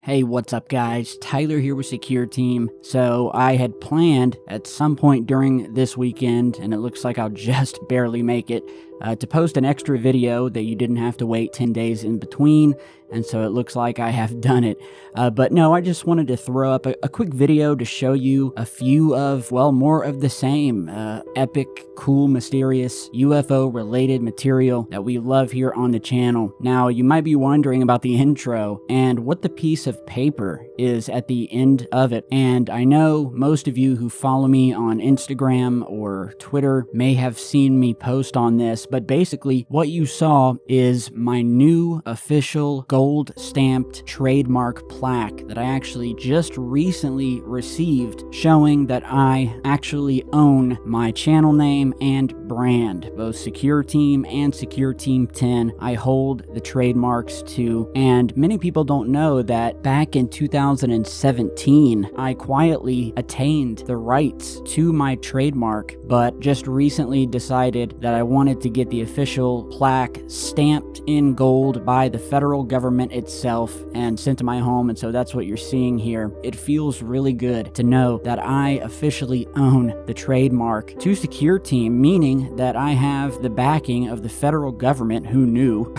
Hey, what's up guys? Tyler here with Secure Team. So I had planned at some point during this weekend, and it looks like I'll just barely make it, to post an extra video that you didn't have to wait 10 days in between, and so it looks like I have done it. But no, I just wanted to throw up a quick video to show you a few of, well, more of the same epic, cool, mysterious, UFO-related material that we love here on the channel. Now, you might be wondering about the intro and what the piece of paper is at the end of it. And I know most of you who follow me on Instagram or Twitter may have seen me post on this, but basically what you saw is my new official gold stamped trademark plaque that I actually just recently received, showing that I actually own my channel name and brand, both Secure Team and Secure Team 10. I hold the trademarks too, and many people don't know that back in 2017, I quietly attained the rights to my trademark, but just recently decided that I wanted to get the official plaque stamped in gold by the federal government itself and sent to my home, and so that's what you're seeing here. It feels really good to know that I officially own the trademark to Secure Team, meaning that I have the backing of the federal government. Who knew?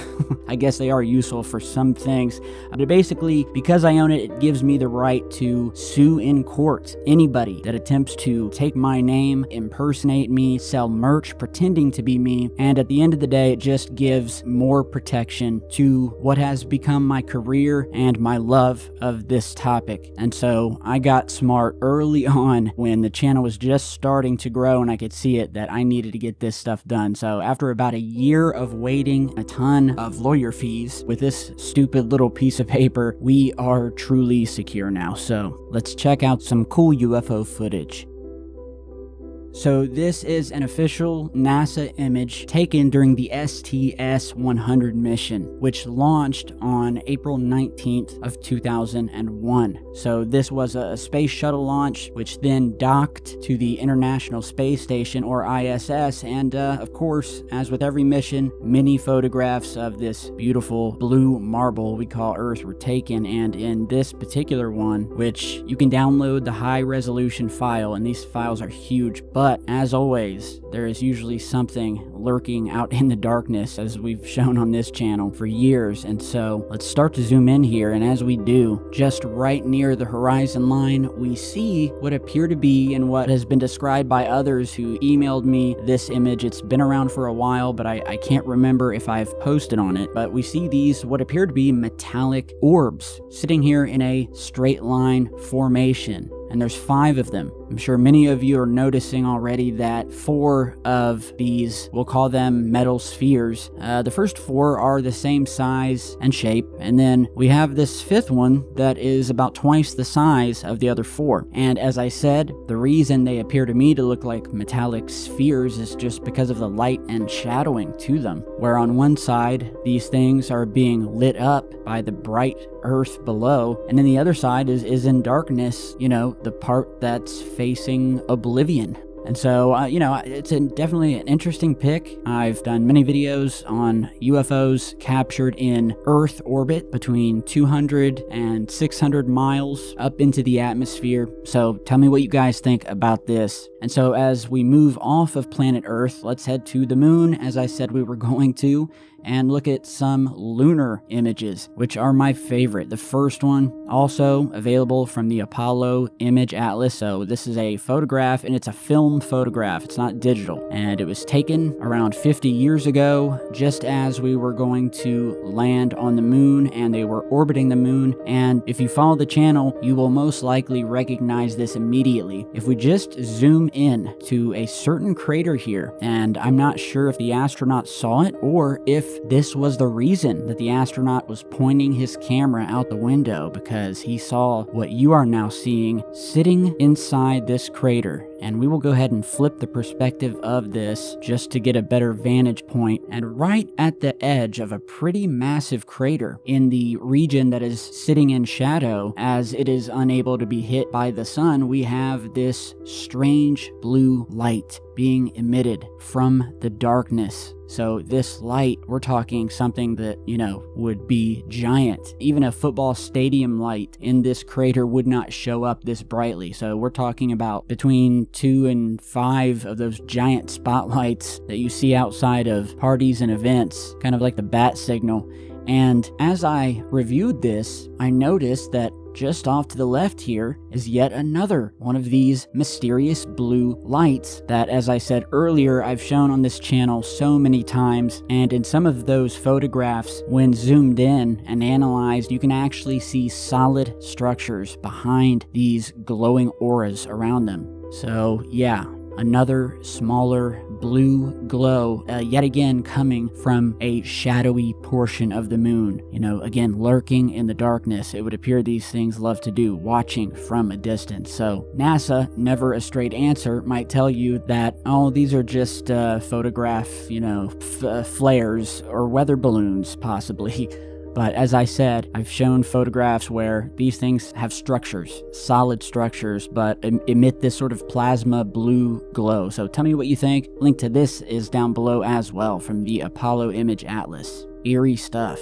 I guess they are useful for some things, but basically, because I own it, it gives me the right to sue in court anybody that attempts to take my name, impersonate me, sell merch pretending to be me, and at the end of the day, it just gives more protection to what has become my career and my love of this topic. And so I got smart early on when the channel was just starting to grow and I could see it that I needed to get this stuff done. So after about a year of waiting, a ton of lawyer fees, with this stupid little piece of paper, we are truly secure now. So let's check out some cool UFO footage. So this is an official NASA image taken during the STS-100 mission, which launched on April 19th of 2001. So this was a space shuttle launch, which then docked to the International Space Station, or ISS, and of course, as with every mission, many photographs of this beautiful blue marble we call Earth were taken, and in this particular one, which you can download the high-resolution file, and these files are huge, but as always, there is usually something lurking out in the darkness, as we've shown on this channel for years. And so let's start to zoom in here, and as we do, just right near the horizon line, we see what appear to be, and what has been described by others who emailed me this image. It's been around for a while, but I can't remember if I've posted on it, but we see these what appear to be metallic orbs sitting here in a straight line formation. And there's 5 of them. I'm sure many of you are noticing already that 4 of these, we'll call them metal spheres, the first 4 are the same size and shape, and then we have this 5th one that is about twice the size of the other 4. And as I said, the reason they appear to me to look like metallic spheres is just because of the light and shadowing to them, where on one side, these things are being lit up by the bright Earth below, and then the other side is in darkness, you know, the part that's facing oblivion. And so, it's definitely an interesting pick. I've done many videos on UFOs captured in Earth orbit between 200 and 600 miles up into the atmosphere. So tell me what you guys think about this. And so as we move off of planet Earth, let's head to the moon, as I said we were going to, and look at some lunar images, which are my favorite. The first one, also available from the Apollo Image Atlas. So this is a photograph, and it's a film photograph. It's not digital. And it was taken around 50 years ago, just as we were going to land on the moon, and they were orbiting the moon. And if you follow the channel, you will most likely recognize this immediately. If we just zoom in to a certain crater here, and I'm not sure if the astronaut saw it, or if this was the reason that the astronaut was pointing his camera out the window, because he saw what you are now seeing sitting inside this crater. And we will go ahead and flip the perspective of this just to get a better vantage point. And right at the edge of a pretty massive crater in the region that is sitting in shadow as it is unable to be hit by the sun, we have this strange blue light being emitted from the darkness. So this light, we're talking something that, would be giant. Even a football stadium light in this crater would not show up this brightly. So we're talking about between 2 and 5 of those giant spotlights that you see outside of parties and events, kind of like the bat signal. And as I reviewed this, I noticed that just off to the left here is yet another one of these mysterious blue lights that, as I said earlier, I've shown on this channel so many times. And in some of those photographs, when zoomed in and analyzed, you can actually see solid structures behind these glowing auras around them. So yeah, another smaller blue glow, yet again coming from a shadowy portion of the moon. Again, lurking in the darkness. It would appear these things love to do, watching from a distance. So NASA, never a straight answer, might tell you that, oh, these are just photograph, flares or weather balloons, possibly. But as I said, I've shown photographs where these things have structures, solid structures, but emit this sort of plasma blue glow. So tell me what you think. Link to this is down below as well from the Apollo Image Atlas. Eerie stuff.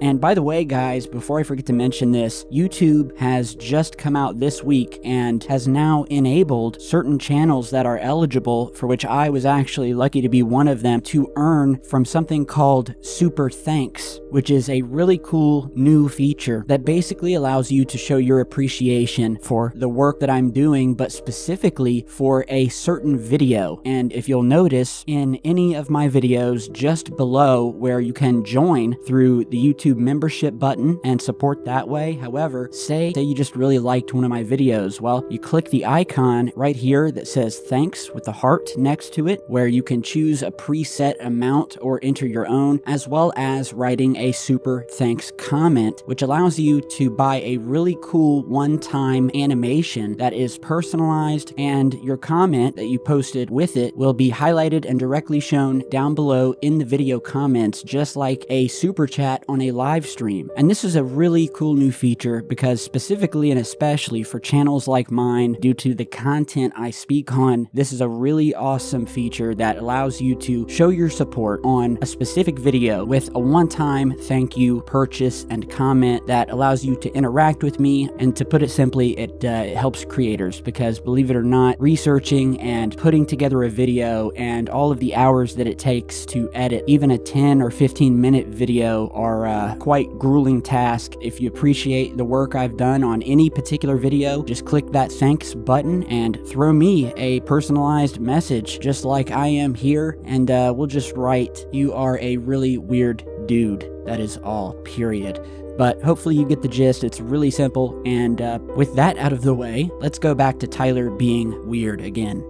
And by the way, guys, before I forget to mention this, YouTube has just come out this week and has now enabled certain channels that are eligible, for which I was actually lucky to be one of them, to earn from something called Super Thanks, which is a really cool new feature that basically allows you to show your appreciation for the work that I'm doing, but specifically for a certain video. And if you'll notice in any of my videos just below where you can join through the YouTube membership button and support that way. However, say you just really liked one of my videos. Well, you click the icon right here that says thanks with the heart next to it, where you can choose a preset amount or enter your own, as well as writing a super thanks comment, which allows you to buy a really cool one-time animation that is personalized, and your comment that you posted with it will be highlighted and directly shown down below in the video comments, just like a super chat on a live stream. And this is a really cool new feature because specifically and especially for channels like mine, due to the content I speak on, this is a really awesome feature that allows you to show your support on a specific video with a one-time thank you, purchase, and comment that allows you to interact with me. And to put it simply, it helps creators, because believe it or not, researching and putting together a video and all of the hours that it takes to edit even a 10 or 15 minute video are quite grueling task. If you appreciate the work I've done on any particular video, just click that thanks button and throw me a personalized message just like I am here, and we'll just write, "You are a really weird dude." That is all, period. But hopefully you get the gist. It's really simple. And with that out of the way, let's go back to Tyler being weird again.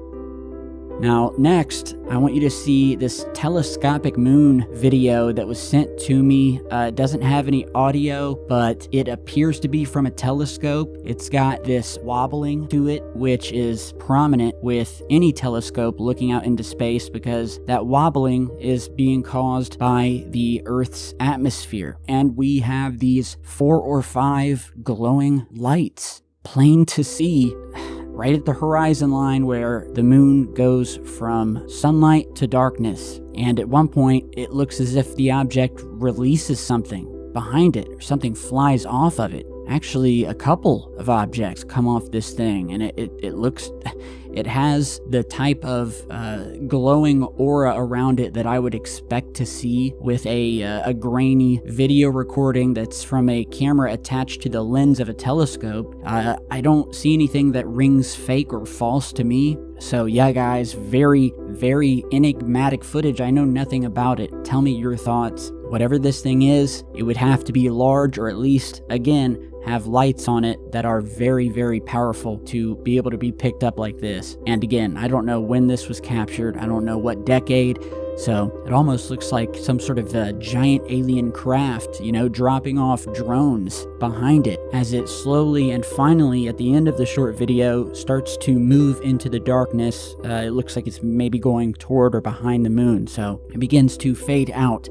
Now, next, I want you to see this telescopic moon video that was sent to me. It doesn't have any audio, but it appears to be from a telescope. It's got this wobbling to it, which is prominent with any telescope looking out into space, because that wobbling is being caused by the Earth's atmosphere. And we have these 4 or 5 glowing lights, plain to see, right at the horizon line where the moon goes from sunlight to darkness. And at one point, it looks as if the object releases something behind it, or something flies off of it. Actually, a couple of objects come off this thing, and it looks, it has the type of glowing aura around it that I would expect to see with a grainy video recording that's from a camera attached to the lens of a telescope. I don't see anything that rings fake or false to me. So yeah, guys, very, very enigmatic footage. I know nothing about it. Tell me your thoughts. Whatever this thing is, it would have to be large, or at least, again, have lights on it that are very, very powerful to be able to be picked up like this. And again, I don't know when this was captured. I don't know what decade. So it almost looks like some sort of a giant alien craft, you know, dropping off drones behind it as it slowly and finally at the end of the short video starts to move into the darkness. It looks like it's maybe going toward or behind the moon. So it begins to fade out.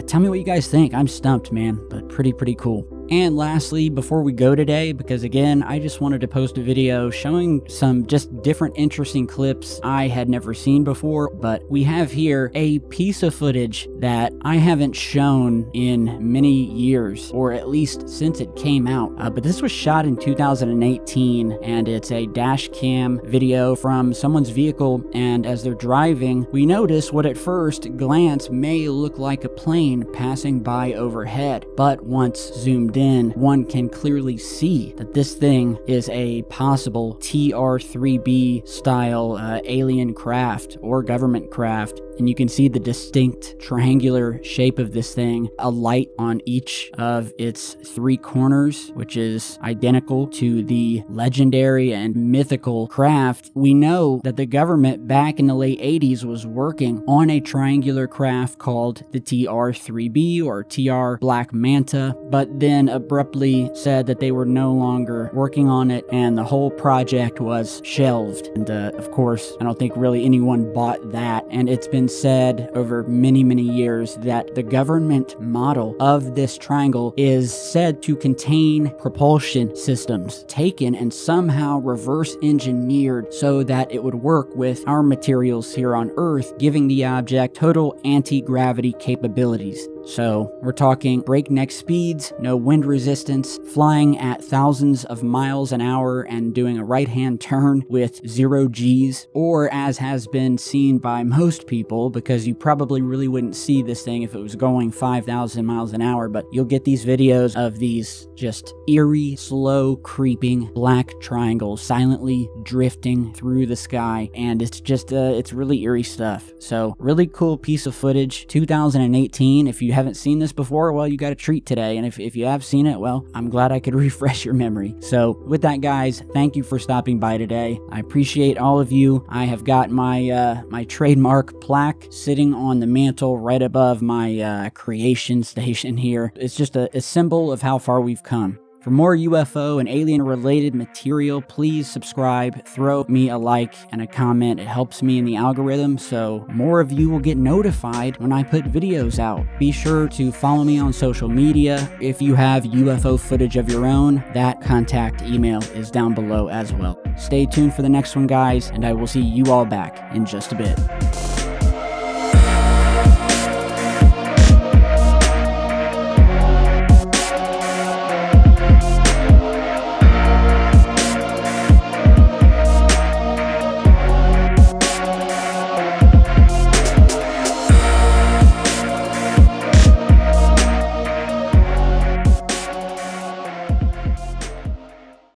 Tell me what you guys think. I'm stumped, man, but pretty cool. And lastly, before we go today, because again, I just wanted to post a video showing some just different interesting clips I had never seen before, but we have here a piece of footage that I haven't shown in many years, or at least since it came out. But this was shot in 2018, and it's a dash cam video from someone's vehicle, and as they're driving, we notice what at first glance may look like a plane passing by overhead, but once zoomed in, one can clearly see that this thing is a possible TR-3B style alien craft or government craft. And you can see the distinct triangular shape of this thing, a light on each of its three corners, which is identical to the legendary and mythical craft. We know that the government back in the late 80s was working on a triangular craft called the TR-3B or TR Black Manta, but then abruptly said that they were no longer working on it and the whole project was shelved. And of course, I don't think really anyone bought that, and it's been said over many years that the government model of this triangle is said to contain propulsion systems taken and somehow reverse engineered so that it would work with our materials here on Earth, giving the object total anti-gravity capabilities. So we're talking breakneck speeds, no wind resistance, flying at thousands of miles an hour and doing a right-hand turn with 0 Gs, or as has been seen by most people, because you probably really wouldn't see this thing if it was going 5,000 miles an hour, but you'll get these videos of these just eerie, slow, creeping black triangles silently drifting through the sky, and it's just, it's really eerie stuff. So really cool piece of footage, 2018. If you haven't seen this before, well, you got a treat today, and if you have seen it, well, I'm glad I could refresh your memory. So with that, guys, thank you for stopping by today. I appreciate all of you. I have got my my trademark plaque sitting on the mantle right above my creation station here. It's just a symbol of how far we've come. For more UFO and alien-related material, please subscribe, throw me a like and a comment. It helps me in the algorithm, so more of you will get notified when I put videos out. Be sure to follow me on social media. If you have UFO footage of your own, that contact email is down below as well. Stay tuned for the next one, guys, and I will see you all back in just a bit.